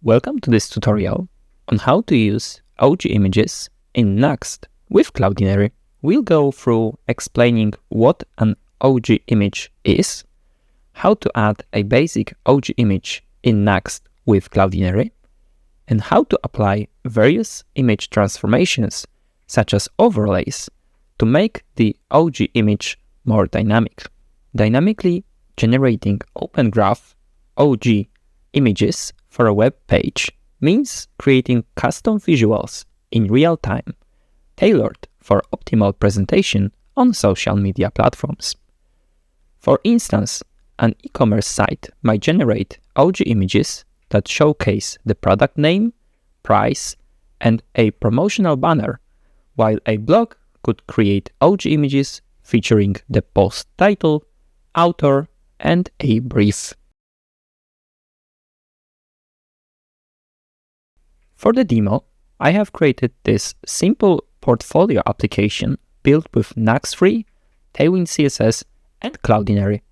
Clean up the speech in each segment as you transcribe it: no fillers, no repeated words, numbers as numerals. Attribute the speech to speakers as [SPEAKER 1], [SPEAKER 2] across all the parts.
[SPEAKER 1] Welcome to this tutorial on how to use OG images in Nuxt with Cloudinary. We'll go through explaining what an OG image is, how to add a basic OG image in Nuxt with Cloudinary, and how to apply various image transformations such as overlays to make the OG image more dynamic. Dynamically generating Open Graph OG images for a web page means creating custom visuals in real time, tailored for optimal presentation on social media platforms. For instance, an e-commerce site might generate OG images that showcase the product name, price, and a promotional banner, while a blog could create OG images featuring the post title, author, and a brief. For the demo, I have created this simple portfolio application built with Nuxt 3, Tailwind CSS, and Cloudinary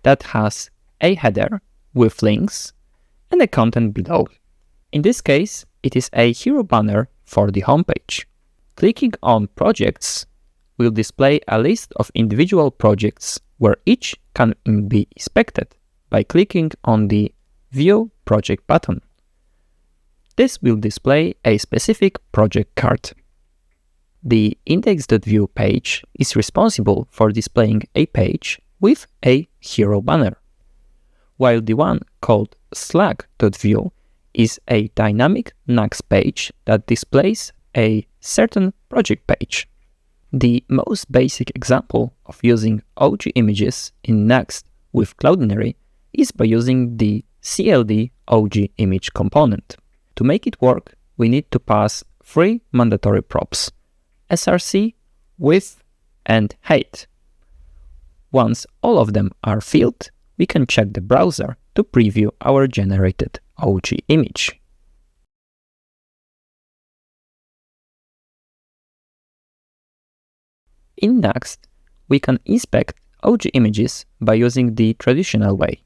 [SPEAKER 1] that has a header with links and the content below. In this case, it is a hero banner for the homepage. Clicking on Projects will display a list of individual projects where each can be inspected by clicking on the View Project button. This will display a specific project card. The index.view page is responsible for displaying a page with a hero banner, while the one called Slack.view is a dynamic Nuxt page that displays a certain project page. The most basic example of using OG images in Nuxt with Cloudinary is by using the CLD OG image component. To make it work, we need to pass three mandatory props: src, width, and height. Once all of them are filled, we can check the browser to preview our generated OG image. In Nuxt, we can inspect OG images by using the traditional way,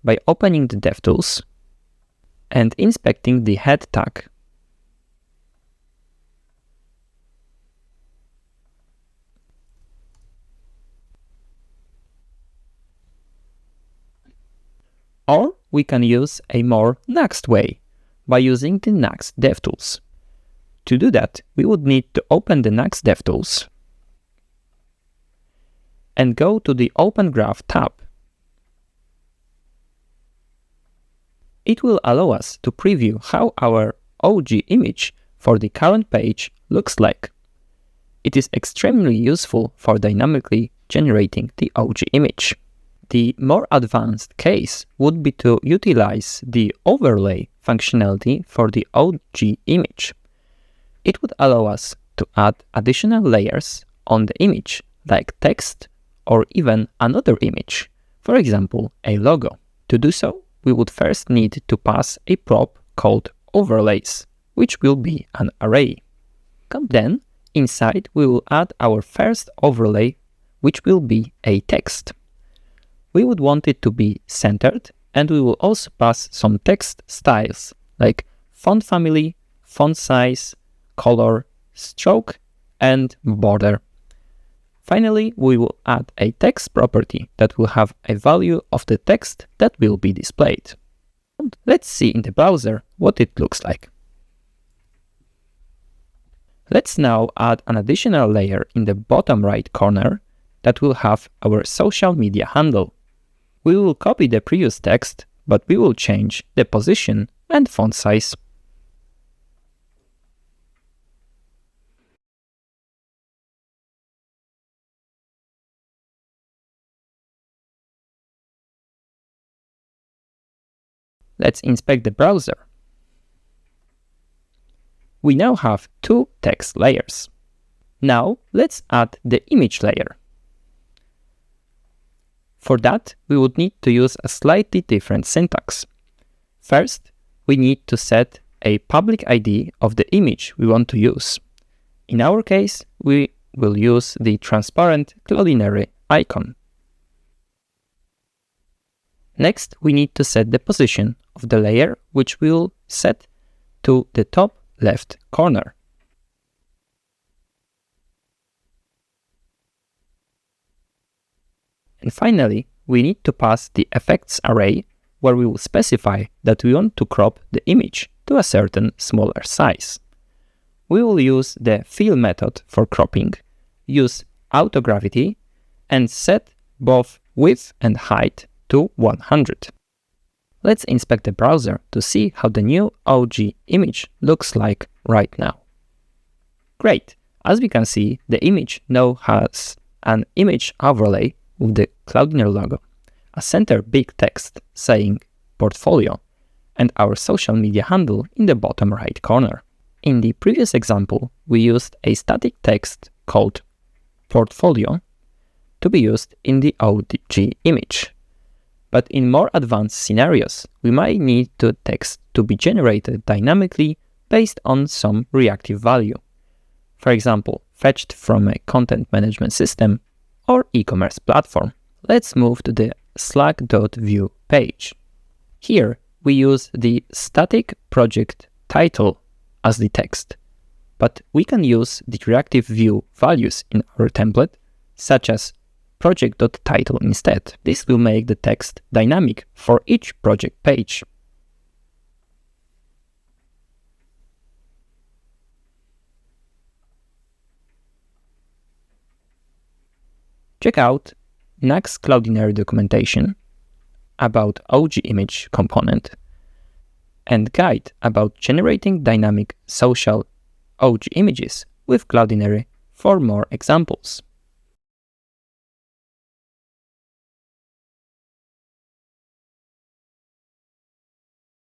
[SPEAKER 1] by opening the DevTools and inspecting the head tag. Or we can use a more Nuxt way by using the Nuxt DevTools. To do that, we would need to open the Nuxt DevTools and go to the Open Graph tab. It will allow us to preview how our OG image for the current page looks like. It is extremely useful for dynamically generating the OG image. The more advanced case would be to utilize the overlay functionality for the OG image. It would allow us to add additional layers on the image, like text or even another image, for example, a logo. To do so, we would first need to pass a prop called overlays, which will be an array. Then, inside, we will add our first overlay, which will be a text. We would want it to be centered, and we will also pass some text styles, like font family, font size, color, stroke, and border. Finally, we will add a text property that will have a value of the text that will be displayed. Let's see in the browser what it looks like. Let's now add an additional layer in the bottom right corner that will have our social media handle. We will copy the previous text, but we will change the position and font size. Let's inspect the browser. We now have two text layers. Now let's add the image layer. For that, we would need to use a slightly different syntax. First, we need to set a public ID of the image we want to use. In our case, we will use the transparent Cloudinary icon. Next, we need to set the position of the layer, which we'll set to the top left corner. And finally, we need to pass the effects array, where we will specify that we want to crop the image to a certain smaller size. We will use the fill method for cropping, use autogravity, and set both width and height to 100. Let's inspect the browser to see how the new OG image looks like right now. Great! As we can see, the image now has an image overlay with the Cloudinary logo, a center big text saying portfolio, and our social media handle in the bottom right corner. In the previous example, we used a static text called portfolio to be used in the OG image. But in more advanced scenarios, we might need the text to be generated dynamically based on some reactive value. For example, fetched from a content management system or e-commerce platform. Let's move to the slack.view page. Here, we use the static project title as the text, but we can use the reactive view values in our template, such as project.title instead. This will make the text dynamic for each project page. Check out Nuxt Cloudinary documentation about OG image component and guide about generating dynamic social OG images with Cloudinary for more examples.